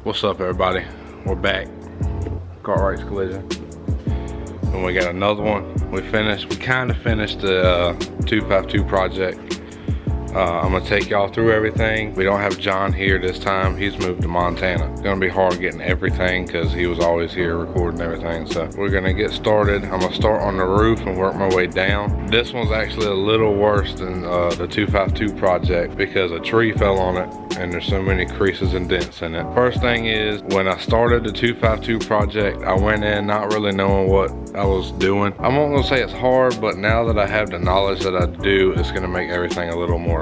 What's up, everybody? We're back. Cartwright's Collision. And we got another one. We kind of finished the 252 project. I'm gonna take y'all through everything. We don't have John here this time. He's moved to Montana. It's gonna be hard getting everything because he was always here recording everything. So we're gonna get started. I'm gonna start on the roof and work my way down. This one's actually a little worse than the 252 project because a tree fell on it and there's so many creases and dents in it. First thing is, when I started the 252 project, I went in not really knowing what I was doing. I'm not gonna say it's hard, but now that I have the knowledge that I do, it's gonna make everything a little more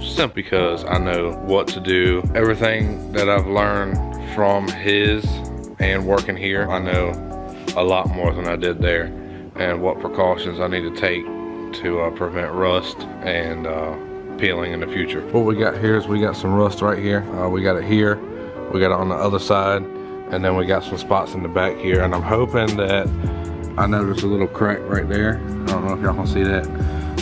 simple because I know what to do. Everything that I've learned from his and working here, I know a lot more than I did there, and what precautions I need to take to prevent rust and peeling in the future. What we got here is we got some rust right here. We got it here, we got it on the other side, and then we got some spots in the back here, and I'm hoping that, I know there's a little crack right there. I don't know if y'all can see that,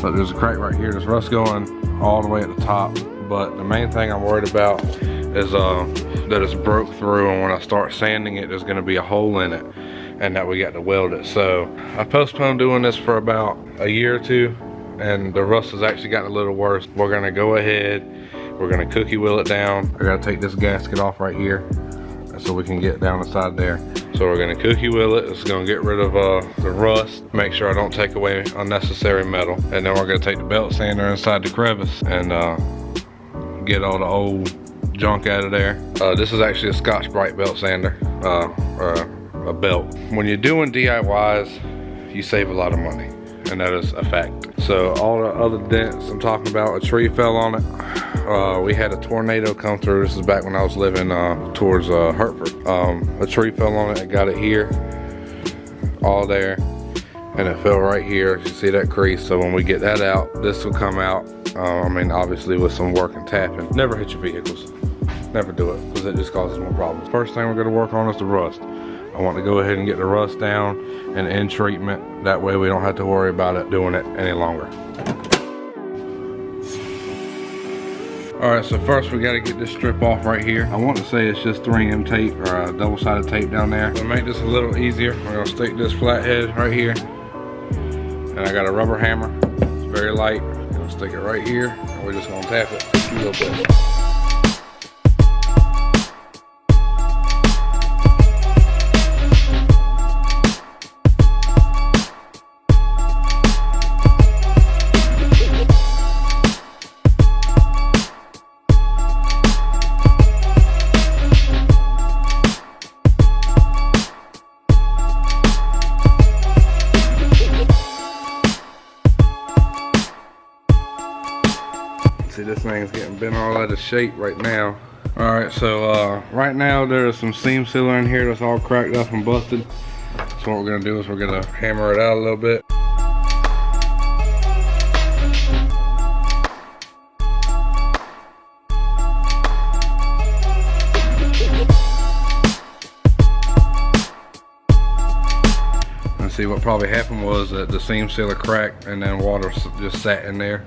but there's a crack right here. There's rust going all the way at the top, but the main thing I'm worried about is that it's broke through, and when I start sanding it, there's gonna be a hole in it, and that we got to weld it. So I postponed doing this for about a year or two, and the rust has actually gotten a little worse. We're gonna go ahead, we're gonna cookie wheel it down. I gotta take this gasket off right here so we can get down the side there. So we're gonna cookie wheel it. It's gonna get rid of the rust, make sure I don't take away unnecessary metal. And then we're gonna take the belt sander inside the crevice and get all the old junk out of there. This is actually a Scotch-Brite belt sander, a belt. When you're doing DIYs, you save a lot of money, and that is a fact. So all the other dents I'm talking about, a tree fell on it. We had a tornado come through. This is back when I was living towards Hertford. A tree fell on it and got it here, all there, and it fell right here. You see that crease? So when we get that out, this will come out. I mean, obviously with some work and tapping. Never hit your vehicles. Never do it, because it just causes more problems. First thing we're gonna work on is the rust. I want to go ahead and get the rust down and in treatment. That way we don't have to worry about it doing it any longer. Alright, so first we got to get this strip off right here. I want to say it's just 3M tape or double-sided tape down there. To make this a little easier, we're going to stick this flathead right here. And I got a rubber hammer. It's very light. I'm going to stick it right here, and we're just going to tap it a little bit. See, this thing's getting bent all out of shape right now. Alright, so right now there's some seam sealer in here that's all cracked up and busted. So what we're gonna do is we're gonna hammer it out a little bit. And see, what probably happened was that the seam sealer cracked and then water just sat in there.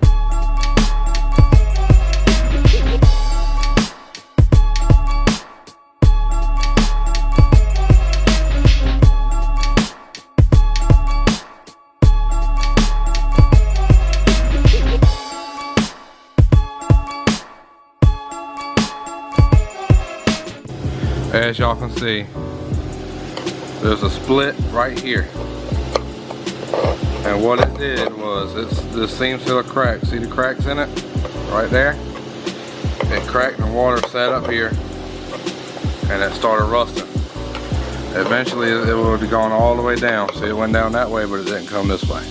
As y'all can see, there's a split right here. And what it did was, the seam sealer cracked. See the cracks in it? Right there? It cracked and water sat up here and it started rusting. Eventually it would have gone all the way down. See, it went down that way, but it didn't come this way.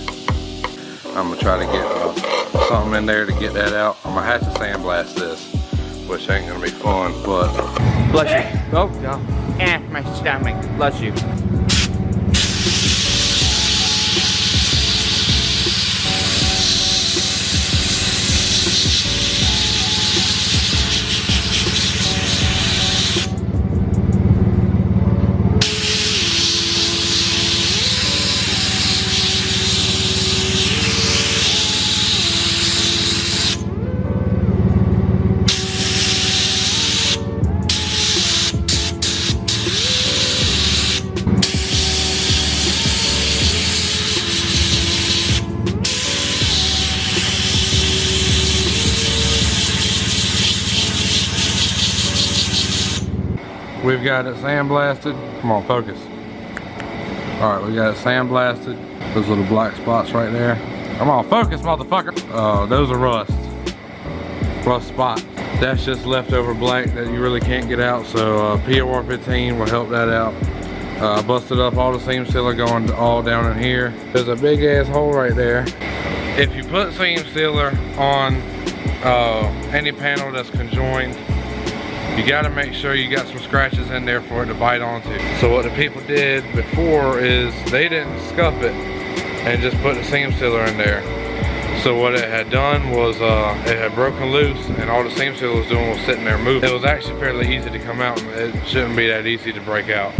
I'm gonna try to get something in there to get that out. I'm gonna have to sandblast this, which ain't gonna be fun, but... Bless you. Oh, no. My stomach. Bless you. We've got it sandblasted. Come on, focus. All right, we got it sandblasted. Those little black spots right there. Come on, focus, motherfucker. Those are rust. Rust spots. That's just leftover black that you really can't get out, so POR 15 will help that out. Busted up all the seam sealer going all down in here. There's a big ass hole right there. If you put seam sealer on any panel that's conjoined, you gotta make sure you got some scratches in there for it to bite onto. So what the people did before is they didn't scuff it and just put the seam sealer in there. So what it had done was it had broken loose, and all the seam sealer was doing was sitting there moving. It was actually fairly easy to come out, and it shouldn't be that easy to break out.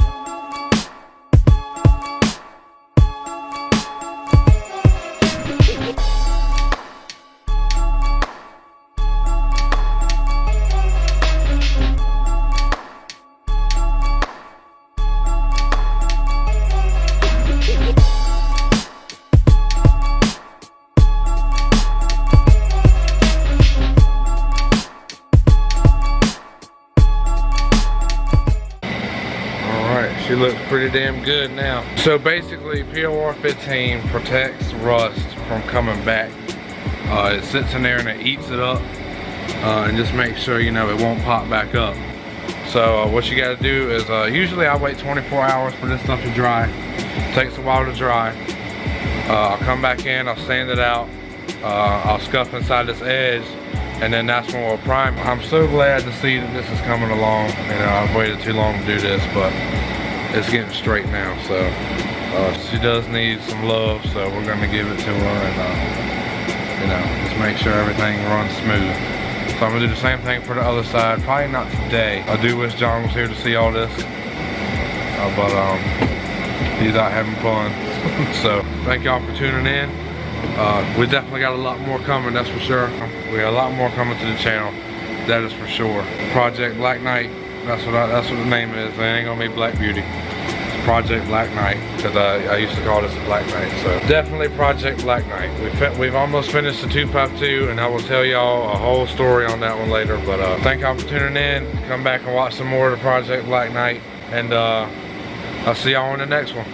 She looks pretty damn good now. So basically, POR 15 protects rust from coming back. It sits in there and it eats it up, and just make sure, you know, it won't pop back up. So what you got to do is, usually I wait 24 hours for this stuff to dry. It takes a while to dry. I'll come back in, I'll sand it out, I'll scuff inside this edge, and then that's when we'll prime. I'm so glad to see that this is coming along. You know, I've waited too long to do this, but it's getting straight now. So she does need some love, so we're gonna give it to her, and you know, just make sure everything runs smooth. So I'm gonna do the same thing for the other side. Probably not today. I do wish John was here to see all this, but he's out having fun. So thank y'all for tuning in. We definitely got a lot more coming, that's for sure. We got a lot more coming to the channel, that is for sure. Project Black Knight, that's what the name is. It ain't gonna be Black Beauty. It's Project Black Knight, because I used to call this a Black Knight. So definitely Project Black Knight. We've almost finished the 252, and I will tell y'all a whole story on that one later. But thank y'all for tuning in. Come back and watch some more of the Project Black Knight, and I'll see y'all in the next one.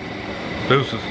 Deuces.